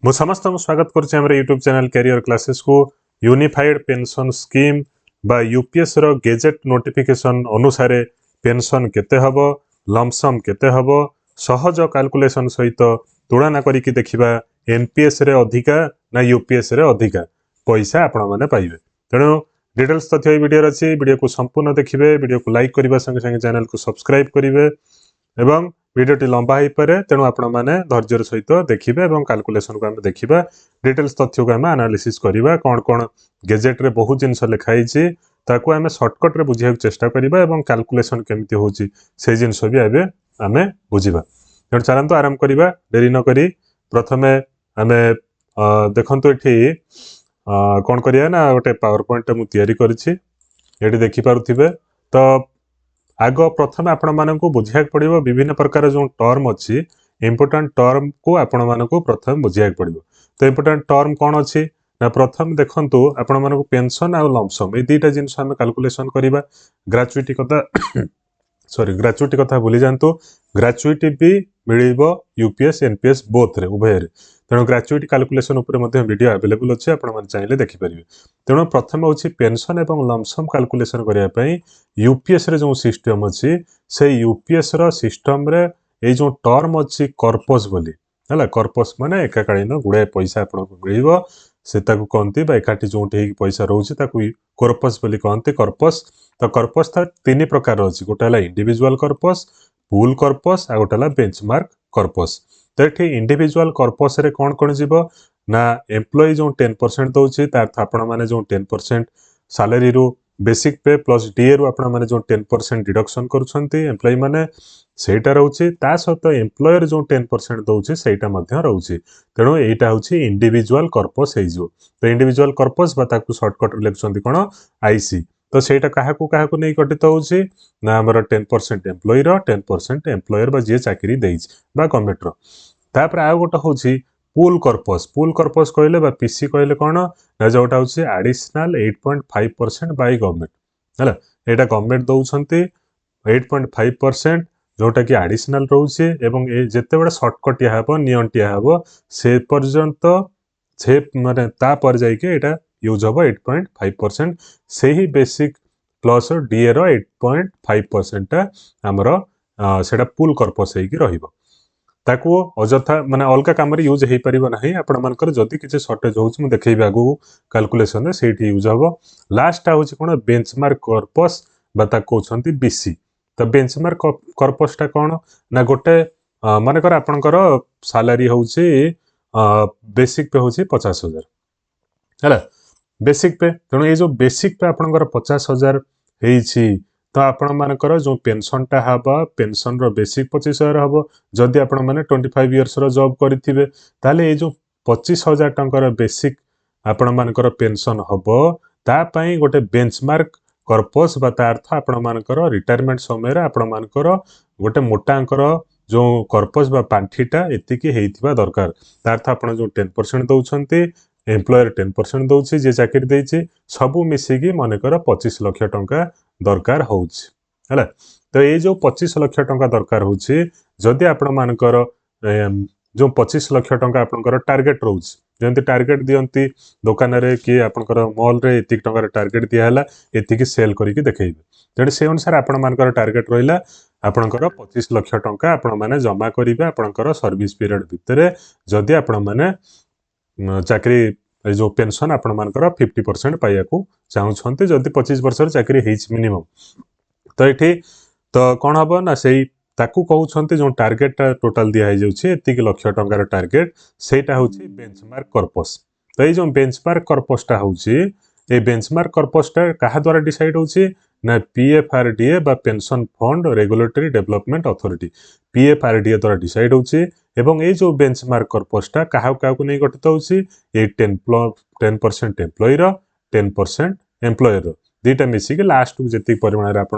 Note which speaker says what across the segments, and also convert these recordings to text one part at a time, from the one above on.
Speaker 1: मु समस्त स्वागत करुच्चे यूट्यूब चैनल कैरियर क्लासेस को यूनिफाइड पेंशन स्कीम बा यूपीएस रो गेजेट नोटिफिकेशन अनुसार पेंशन केते हबो लमसम केते हबो सहज कैलकुलेशन सहित तुलना करिकि देखिबा एनपीएस रे अधिका ना यूपीएस रे अधिका पैसा आपण माने पाइबे। तेणु डिटेल्स तथ्य वीडियो अच्छी वीडियो को संपूर्ण देखिए, वीडियो को लाइक करने संगे संगे चैनल को सब्सक्राइब करेंगे एवं वीडियोटी लंबा हो पारे तेणु आपण मैंने धैर्यर सहित देखिए और कैलकुलेशन को आम देखा डिटेल्स तथ्य को आम एनालिसिस करवा कौन कौन गेजेट रे बहुत जिनस लिखाई ताकू आम सर्टकट रे बुझा चेष्टा करवा और कैलकुलेशन केमती होची से जिनस भी आबे आम बुझा। तेणु चलतु आरंभ करवा डेरी न करी प्रथमे आम देखु ये कौन करिया ना गोटे पावर पॉइंट मुझे ये देखिपे तो आग प्रथम आपण मानक बुझा पड़ो विभिन्न प्रकार जो टर्म अच्छी इंपोर्टाट टर्म को आपण मानक प्रथम बुझा पड़ो। तो इंपोर्टाट टर्म कौन अच्छी ना प्रथम देखंतु आपण मानक पेंशन आउ लमसम ये दुईटा जिनस आम कैलकुलेशन करवा। ग्रेचुइटी कथा सॉरी ग्रेचुइटी कथा भूली जातु, ग्रेचुइटी भी मिलिबो यूपीएस एनपीएस बोथ रे उभय रे। तेणु ग्रेचुइटी कैलकुलेशन उपर वीडियो अवेलेबल अच्छे आपण चाहिए देखिपारे। तेणु प्रथम हूँ पेंशन और लमसम कैलकुलेशन करने यूपीएस रे जो सिस्टम अच्छी से यूपीएस रो सिस्टम रे ये जो टर्म अच्छी कर्पस बोली है कर्पस माने एकाकालीन गुड़ाए पैसा आपको मिल से कहती एकाठी जो पैसा रोचे कर्पस बोली कहते कर्पस। तो कर्पस था तीन प्रकार अच्छी, गोटे है इंडिविजुअल कर्पस, पूल कर्पस आ गोटे है बेंचमार्क कर्पस। तो ये इंडिविजुअल कर्पस रे कौन कौन जीव ना एम्प्लॉय जो 10% दौर तार आपण मैंने जो 10% सैलरी रू बेसिक पे प्लस डीए रु आपण मैंने जो 10% डिडक्शन करुछंती एम्प्लॉय माने सेटा रोचे ता सहित एम्प्लॉयर जो 10% दौर सेटा मध्य रोचे। तेणु एटा होची इंडिविजुअल कर्पस हो। तो इंडिविजुअल कर्पस बा ताकू शॉर्टकट लिखुछंती कोन आईसी। तो सेटा काहाकू काहाकू नहीं गठित होची ना हमर 10% एम्प्लॉय रो 10% एम्प्लॉयर बा जे चाकरी देइछ बा गवर्नमेंट रो। तापर आ गोटा होची पूल कर्पस। पूल कर्पस कहले बा पीसी कहले कोन ना जोटा होची एडिशनल 8.5% बाय गवर्नमेंट हैला। एटा गवर्नमेंट दउछंती 8.5% जोटा कि एडिशनल रोचे एवं ए जेते बडा शॉर्टकट या हबो नियंटिया हबो से पर्यंत से माने ता पर जाई के एटा यूज हबो 8.5% से ही बेसिक प्लस डीए रो 8.5% टा हमरो सेटा पूल कर्पस हेकी रहिबो। ताकू अजथा माने अलग काम रे यूज हे परिबो नाही। आपण मानकर जदी किछि शॉर्टेज होउछ मु देखैबा आगु कैलकुलेशन रे सेठी यूज हबो। लास्ट होउछ कोन बेंचमार्क कर्पस बता कहउछंती बीसी। तो बेंचमार्क कर्पस टा कोन ना गोटे मानकर आपनकर सैलरी होउछि बेसिक पे होउछि 50,000 हैला बेसिक पे। तेणु ये जो बेसिक पे आपनकर 50,000 हेइछि तो आपण मानकर जो पेंशन टा हबा पेंशन रो बेसिक 25,000 हबो। जदि आपण माने 25 इयर्स रो जॉब करिथिबे ताले ये जो 25,000 टंकर बेसिक आपण मानकर पेंशन हबो ता पई गोटे बेंचमार्क कर्पस बा अर्थ आपण मानकर रिटायरमेंट समय रे आपण मानकर गोटे मोटा अंकर जो कर्पस बा पांठीटा एतिकी हेइथिबा दरकार। ता अर्थ आपण जो 10% दउछंती एम्प्लॉयर 10% दउछि जे चाकरी देइछि सबु मिसिकी मानेकर 25 लाख टंका दरकार होउछि हैला। तो ये जो 25 लाख टंका दरकार होउछि जदि आपण मानकर जो 25 लाख टंका आपनकर टार्गेट रोउछि जेंति टार्गेट दियंती दुकान रे कि आपनकर मॉल रे एतिक टंका टार्गेट दिया हला एतिकी सेल करिकि देखैबे। तेणु से अनुसार आपण मानकर टार्गेट रहिला आपनकर 25 लाख टंका आपण माने जमा करिवे आपनकर सर्विस पीरियड भितरे जदि आपण माने चाकरी जो पेंशन आपण मानकर 50% पाइया को चाहउछंती जदि 25 वर्ष चाकरी हेइछ मिनिमम। तो ये तो कौन हम ना से ताकू कहउछंती जो टार्गेट टोटल दिया जाउछि एतिक लाख टंकार टार्गेट सेटा होछि बेंचमार्क कर्पस। तो ये जो बेंचमार्क कर्पस टा होछि ए बेंचमार्क कर्पस टा कहा द्वारा डिसाइड होछि ना पीएफआरडीए बा pension fund regulatory development authority PFRDA द्वारा डिसाइड होछि। एवं ये जो बेंचमार्क कर्पस टा कहा नहीं गठित होछि ए 10% एम्प्लॉय रो 10% एम्प्लॉयर रो दुईटा मिसिक लास्ट को जी परिमाण आप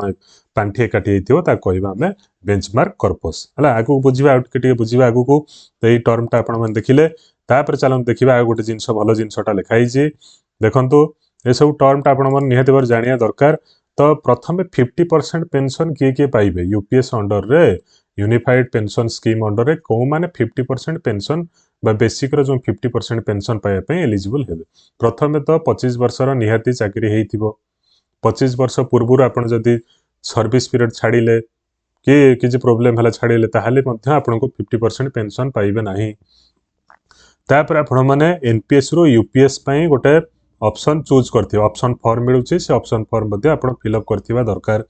Speaker 1: पांठी एकाठी होता कहवा आम बेंचमार्क कर्पस है आगू बुझा बुझा आगू को। तो ये टर्मटा आप देखिले तापर चलते देखा आ गोटे जिनस भल जिनसटा लिखाई देखु ये सब टर्मटा आप निहत भाव जाना दरकार। तो प्रथम 50% पेंशन किए किए पाइबे यूपीएस अंडर रे यूनिफाइड पेंशन स्कीम अंडर रे कौ माने 50% पेंशन बा बेसिक जो 50% पेंशन पाइबा एलिजिबल हेबे। प्रथमे तो 25 वर्षर निहाती चाकरी हेइथिबो। 25 वर्ष पूर्व आपण जदि सर्विस पीरियड छाड़िले कि किसी प्रोब्लेम है छाड़िले ताहले मध्य आपनको 50% पेंशन पाइबे नाही। तापर आपण माने एनपीएस रु यूपीएस पई गोटे ऑप्शन चूज करथिबो। ऑप्शन फॉर्म मिलुची से ऑप्शन फॉर्म मध्ये आपण फिलअप करथिबा दरकार।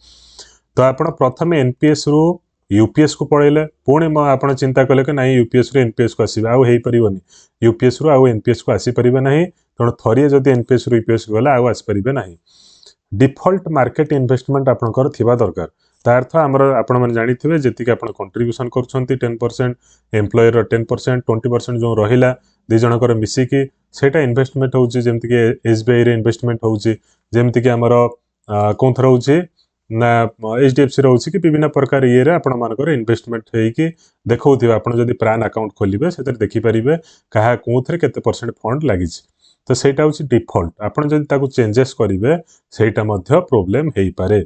Speaker 1: तो आपण प्रथमे एनपीएस रु यूपीएस को पळेले पुणी आपण चिंता कले कि नाही यूपीएस रु एनपीएस को आसीबा आउ हेई परिबनी। यूपीएस रु आउ एनपीएस को आसी परिबे नाही तण थरिए जदि एनपीएस रु यूपीएस गला आउ आसी परिबे नाही। डिफॉल्ट मार्केट इन्वेस्टमेंट आपनकर थिबा दरकार। ता अर्थ हमर आपण माने जानिथिबे जेति कि आपण कंट्रीब्यूशन करछंती 10% एम्प्लॉयर 10% 20% जो रहिला दि जनकर मिसी कि सेटा इन्वेस्टमेंट होउची जेमति कि एसबीआई रे इन्वेस्टमेंट होउची जेमति कि हमर कोन थरा होउची ना एचडीएफसी रहउची कि विभिन्न प्रकार ये रे आपण मानकर इन्वेस्टमेंट हेई कि देखौथिबा आपण जदि प्रान अकाउंट खोलिबे सेतर देखि परिबे कहा कोथरे केते परसेंट फंड लागिची। तो सेटा होउची डिफॉल्ट आपण जदि ताकू चेंजेस करिवे सेटा मध्य प्रॉब्लम हेई पारे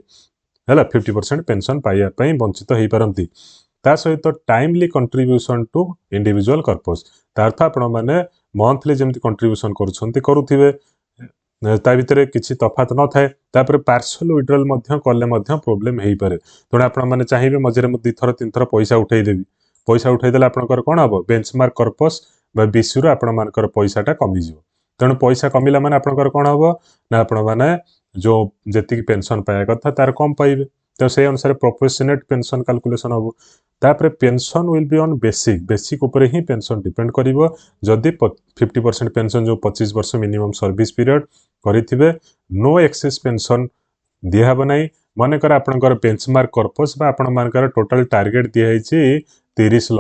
Speaker 1: हला 50% पेंशन पाइया पई वंचित हेई परंती। ता सहित timely contribution to individual corpus ता अर्थ आपण माने मंथली जेमति कंट्रीब्यूशन करूछंती करूथिबे ता भितरे किछि तफात न थाए। तापर पार्सल विड्रॉल मध्य कले मध्य प्रॉब्लम हेई पारे तणे आपण माने चाहिबे मझरे म 2 थर 3 थर पैसा उठेई देबी। पैसा उठेई देला आपनकर कोन हबो बेंचमार्क कर्पस बा बिसुर आपण मानकर पैसाटा कमी जिवो। तेणु पैसा कमिला माने आपनकर कोन हबो ना आपण माने जो जेति पेंशन पाया कथा तार कम पाइबे। तो से अनुसार प्रोपोर्शनेट पेंशन कैलकुलेशन हबो। तापर pension will be on basic ऊपर ही पेंशन डिपेंड करिवो। जदि 50% पेंशन जो 25 वर्ष मिनिमम सर्विस पीरियड करिथिबे नो एक्सेस पेंशन दिया हबो नाही। मानेकर आपनकर बेंचमार्क कर्पस बा आपण मानकर टोटल टार्गेट दिया हिची 30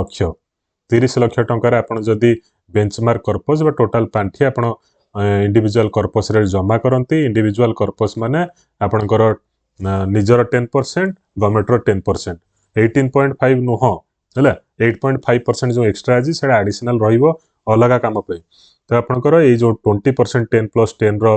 Speaker 1: लाख टंकार आपण जदि बेंचमार्क कर्पस बा टोटल पांठी आपण इंडिविजुअल कर्पस रे जमा करंती। इंडिविजुअल कर्पस माने आपनकर निजर 10% गवर्नमेंट रो 10% 18.5 नुह हला 8.5% जो एक्स्ट्रा आजी सेडा एडिशनल रहिबो अलगा काम पे। तो आपनकर ए जो 20% 10 + 10 रो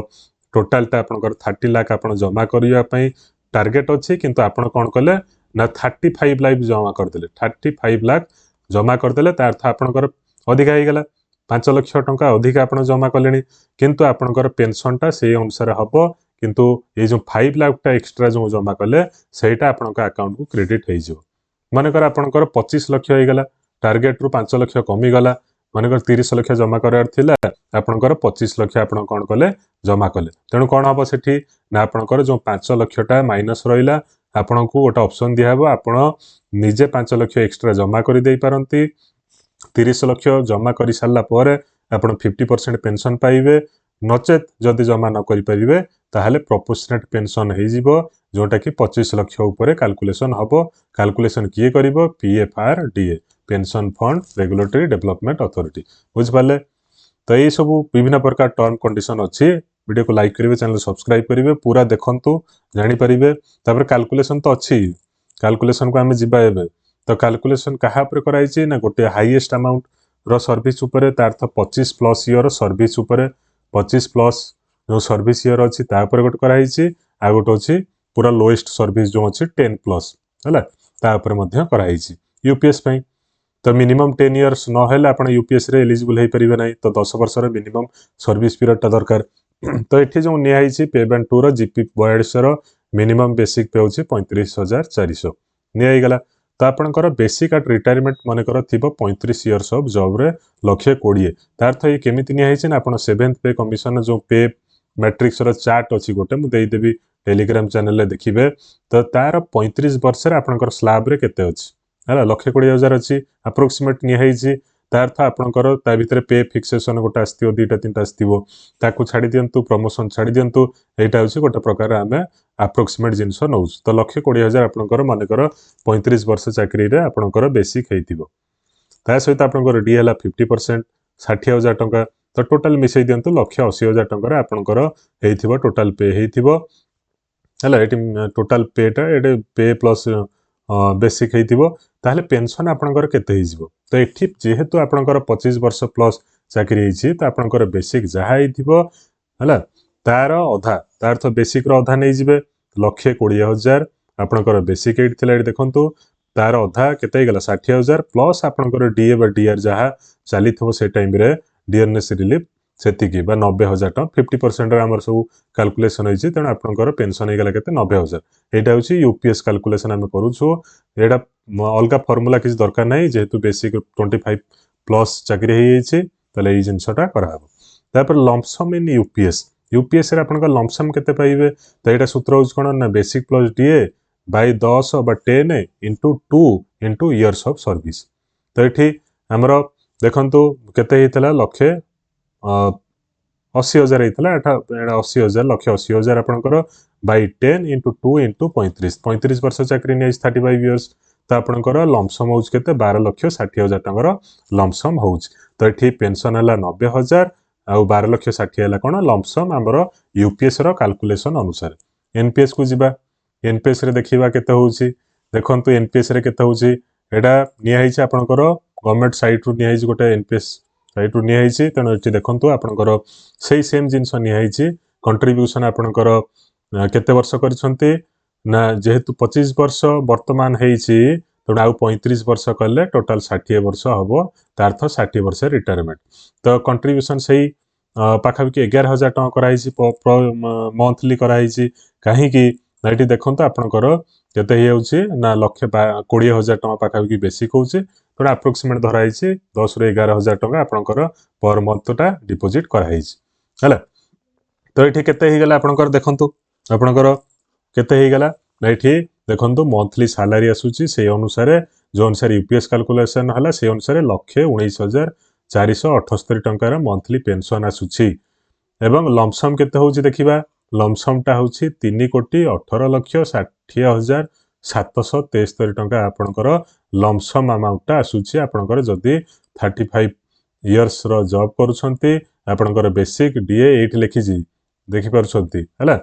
Speaker 1: टोटल ता आपनकर 30 लाख आपण जमा करिया पई टार्गेट अछि किंतु आपण कोन कले ना 35 लाख जमा कर देले 35 लाख जमा कर देले ता अर्थ आपनकर अधिक आइ गेला 5 लाख टंका अधिक आपण जमा कलेनी किंतु आपनकर पेंशन टा से अनुसार हबो किंतु ये जो 5 लाख टा एक्स्ट्रा जो जमा कले सेटा आपनका अकाउंट को क्रेडिट हेइ जो। मानेकर आपनकर 25 लाख हो गेला टार्गेट रु 5 लाख कमी गला मानेकर 30 लाख जमा करार थिला आपनकर 25 लाख आपण कोन कले जमा कले तेणु कोन हबो सेठी ना आपनकर जो 5 लाख टा माइनस रहिला आपनको गोटा ऑप्शन दिया हबो आपण निजे 5 लाख एक्स्ट्रा जमा करि देई पारंती। 30 लाख जमा करि सारला परे आपण 50% पेंशन पाइबे नचेत जदि जमा न करि परिबे ताहले प्रोपोर्शनेट पेंशन हेइ जिवो जोटा कि 25 लाख ऊपर कैलकुलेशन हबो। कैलकुलेशन किए करिवो PFRDA pension fund regulatory development authority बुझ पाले। तो ये सब विभिन्न प्रकार टर्म कंडीशन अच्छी वीडियो को लाइक करेंगे चैनल सब्सक्राइब करेंगे पूरा देखंतु जानि परिबे। तापर कैलकुलेशन तो अच्छी कैलकुलेशन को आम जिबा एबे तो कैलकुलेशन कहा पर कराई छी ना गोटे हाईएस्ट अमाउंट रो सर्विस ऊपर तार तो 25 प्लस ईयर सर्विस ऊपर 25 प्लस जो सर्विस ईयर अच्छी तापर गोटे कराई छी आ गोटे अच्छी पूरा लोएस्ट सर्विस जो अच्छी 10 प्लस है तापर मध्य कराई छी यूपीएस पई। तो मिनिमम 10 इयर्स न हेले आपण यूपीएस रे एलिजिबल हेइ परिबे नाही तो 10 वर्ष रे मिनिमम सर्विस पीरियड टा दरकार। तो एठी जो निया हिची पे बैंड 2 रो जीपी 42 रो मिनिमम बेसिक पे होची 35400 निया ही गला। तो आपनकर बेसिक एट रिटायरमेंट माने कर थिबो 35 इयर्स ऑफ जॉब रे 120 तार तो ये केमिति निया हिची ना आपण 7th पे कमीशन जो पे मैट्रिक्स रो चार्ट अछि गोटे मु देई देबी टेलीग्राम चैनल रे देखिबे। तो तार 35 वर्ष रे आपनकर स्लैब रे केते अछि है 120,000 अच्छी अप्रोक्सीमेट निहाई तार था आपनकर ता भितर पे फिक्सेशन गोटे आसथिबो 2टा 3टा आसथिबो ताकू छाड़ी दियंतु प्रमोशन छाड़ी दियंतु एटा होची गोटे प्रकार आमे अप्रोक्सीमेट जिंस नउस। तो 120,000 आपनकर मानेकर 35 वर्ष चाकरी रे आपनकर बेसिक हेइथिबो ता सहित आपनकर डी हला 50% 60,000 टंका तो टोटल मिसई दियंतु 180,000 टंका रे आपनकर हेइथिबो टोटल पे हेइथिबो हला एटी टोटल पेटा एटे पे प्लस बेसिक हेइथिबो ताहले पेंशन आपनकर केते हेइजिवो। तो एठी जेहेतु आपनकर 25 वर्ष प्लस चाकरी हेइछि त आपनकर बेसिक जहा हेइथिबो हला तार अधा तार तो बेसिक रो अधा नै जिवे 120,000 आपनकर बेसिक एट थिला देखंतु तार अधा केते गला 60,000 प्लस आपनकर डीए बा डीआर जहा चली थो से टाइम रे डियरनेस रिलीफ सेतिकी बा 90,000 टका 50% रे हमर सब कैलकुलेशन होइछि तेणु आपनकर पेंशन हे गला केते 90,000 एटा होछि यूपीएस कैलकुलेशन हम करू छु एटा अलगा फार्मूला किछ दरकार नै जेहेतु बेसिक 25 प्लस चाकरी हे जाइछि तले ई जिंसटा करा हबो तापर लंपसम इन यूपीएस रे आपनकर लंपसम केते पाइबे त एटा सूत्र होछ कोन ना बेसिक प्लस डीए बाय 10 बा 10 into 2 into years of service तो ये आमर देखु केते हितला लक्षे 80,000 हितला एटा 80,000 लक्षे 80,000 आपनकर बाय 10 इंटू 2 इंटू 35 वर्ष चाकरी नै 35 इयर्स तो आपनकर लंपसम होछ केते 12 लक्ष 60,000 टंगर लंपसम होछ तो ये पेंशन हला 90,000 आ 12 लक्ष 60 हला कोन लंपसम हमर यूपीएस रो कैलकुलेशन अनुसार एनपीएस को जिबा एनपीएस रे देखिबा केते होउची देखंतु एनपीएस रे केते होउची एटा निया हिची आपनकर गवर्नमेंट साइट रु निया हिची गोटे एनपीएस साइट रु निया हिची तनो एटी देखंतु आपनकर सेही सेम जिंस निया हिची कंट्रीब्यूशन आपनकर केते वर्ष करिसंती ना जेहेतु 25 वर्ष वर्तमान हेइची तनो आउ 35 वर्ष करले टोटल 60 वर्ष हबो तार्थ 60 वर्ष रिटायरमेंट तो कंट्रीब्यूशन सेही पाखापाखि 11,000 टका कराइछि मंथली कराइछि काहे कि नाइटी देखंतु आपनकर केते हेउछि ना लक्ष 20,000 टका पाखापाखि बेसिक होउछि तो अप्रोक्सीमेट धराइछि 10 रु 11,000 टका आपनकर पर मंथटा डिपॉजिट कराइछि हला तो एठी केते हे गेला आपनकर देखंतु आपनकर केते हे गेला नाइठी देखंतु मंथली सैलरी आसुछि से अनुसार जो अनुसार यूपीएस कैलकुलेशन हला से अनुसार 1,19,478 टंका रा मंथली पेंशन आसुछि एवं लमसम केते होउछि देखिबा लमसम टा होउछि 3,60,60,773 टंका आपनकर लमसम अमाउंट टा आसुछि आपनकर जदी 35 इयर्स रो जॉब करूछंती आपनकर बेसिक डीए एठी लिखिछि देखि परछंती हला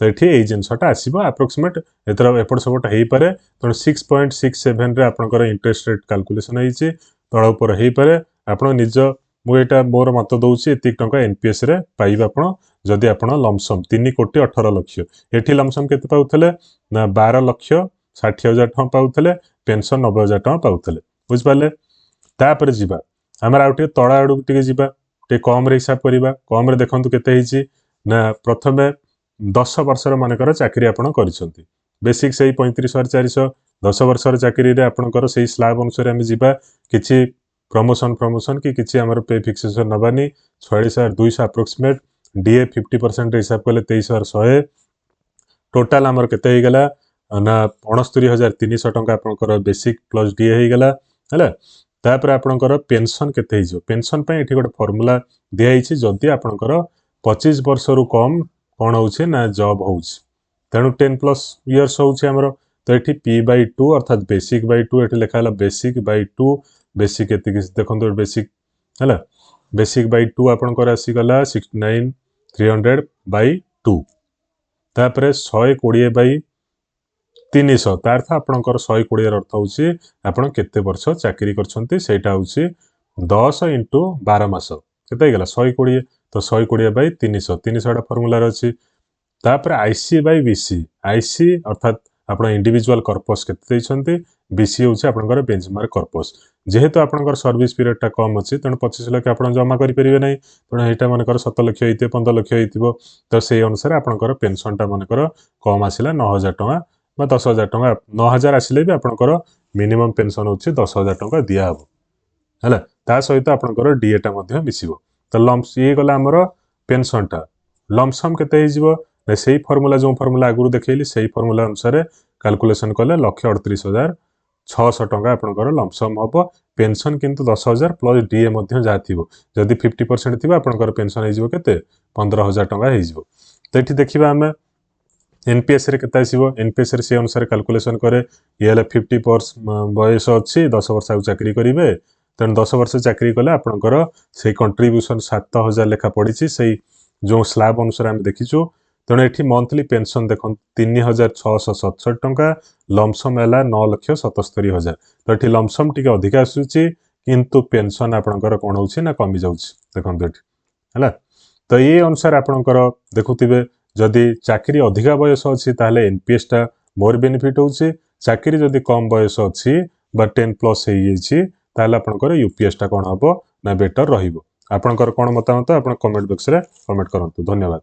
Speaker 1: तो ये यही जिनसटा आसो अप्रोक्सीमेट एतर एपट सपट हो पारे तेणु 6.67 रे आपनकर इंटरेस्ट रेट कैलकुलेशन होइछि तळ उपर हो पारे आपण निज मुझे मोर मत दौची एतिक टंका एनपीएस रे पाइबा आपण जदि आपण लमसम 3,18,00,000 एठी लमसम केते पाउथले ना 12,60,000 टका पाउथले पेंशन 90,000 टका पाउथले बुझ पाले तापर जिबा हमर आउटे तळा आडू टिके जिबा टे कम रे हिसाब करिबा कम रे देखंतु केते हिची ना प्रथमे 10 वर्षर मानकर चाकरी आपण करिसंती बेसिक सही 35,400 10 वर्षर चाकरी रे आपणकर सही स्लैब अनुसार हम जिबा किछि प्रमोशन कि किछि हमर पे फिक्सेशन नबानी 46,200 अप्रोक्सीमेट डीए 50% रे हिसाब कले 23,100 टोटल हमर केते हे गेला ना 69,300 टंका आपणकर बेसिक प्लस डीए हे गेला हला तापर आपणकर पेंशन केते हिजो पेंशन पे एठी गोटे फार्मूला दिया हिची जदी आपणकर 25 वर्ष रु कम कौन होउछे ना जॉब होउछ तेणु 10+ इयर्स होउछे हमरो तो एठी p/2 अर्थात बेसिक बाय 2 एठी लिखा हला बेसिक बाय 2 बेसिक एति देखंतो बेसिक हला बेसिक बाय 2 आपनकर आसी गला 69,300/2 तापरे 120 बाय 300 तार्थ आपनकर 120 अर्थ होउछे आपण केते वर्ष चाकरी करछंती सेटा होउछे 10 * 12 मास केते गेला 120 तो 120 बाय 300 300 फार्मूला अछि तापर आईसी बाय बीसी आईसी अर्थात आपण इंडिविजुअल कर्पस केते दैछंती बीसी होउछे आपनकर बेंचमार्क कर्पस जेहेतु आपनकर सर्विस पीरियड टा कम अछि तण 25 लाख आपण जमा करि परिबे नै तण हेटा मानकर 7 लाख हेइते 15 लाख हेइतिबो तो सेही अनुसार आपनकर पेंशन टा मानकर कम आसिला 9,000 टका बा 10,000 टका 9,000 आसिले भी आपनकर मिनिमम पेंशन होउछे 10,000 टका दिया हबो हला ता सहित आपनकर डीए टा मध्ये मिसिबो तो लम्स ये गला हमर पेंशन टा लमसम केते हिजबो ने सेही फार्मूला जो फार्मूला आगुरु देखैली सेही फार्मूला अनुसार कैलकुलेशन कले 1,38,600 टका आपनकर लमसम हबो पेंशन किंतु 10,000 प्लस डीए मध्ये जा थिबो जदि 50% थिबा आपनकर पेंशन हिजबो केते 15,000 टका हिजबो तो एठी देखिबा हमें एनपीएस रे केते आसीबो एनपीएस रे से अनुसार कैलकुलेशन करे ये 50 वर्ष बयस अछि 10 वर्ष आ चाकरी करिवे तेन 10 वर्ष चाकरी कले आपनकर से कंट्रीब्यूशन 7,000 लेखा पड़िछि से जो स्लैब अनुसार हम देखिछु तेणु एठी मंथली पेंशन देखन 3,667 टंका लमसम हैला 9,77,000 तो एठी लमसम टिके अधिक आसुछि किंतु पेंशन आपनकर कोन होछि ना कमी जाउछि देखन एठी हैला तो ये अनुसार आपनकर देखुथिबे जदि चाकरी अधिका बयस अछि ताले एनपीएस टा मोर बेनिफिट होछि ଚାକିରି ଯଦି କମ୍ ବୟସ ଅଛି ବା 10+ ହେଇଯାଇଛି ତାହେଲେ ଆପଣଙ୍କର ୟୁପିଏସଟା କ'ଣ ହେବ ନା ବେଟର ରହିବ। ଆପଣଙ୍କର କ'ଣ ମତାମତ ଆପଣ କମେଣ୍ଟ ବକ୍ସରେ କମେଣ୍ଟ କରନ୍ତୁ। ଧନ୍ୟବାଦ।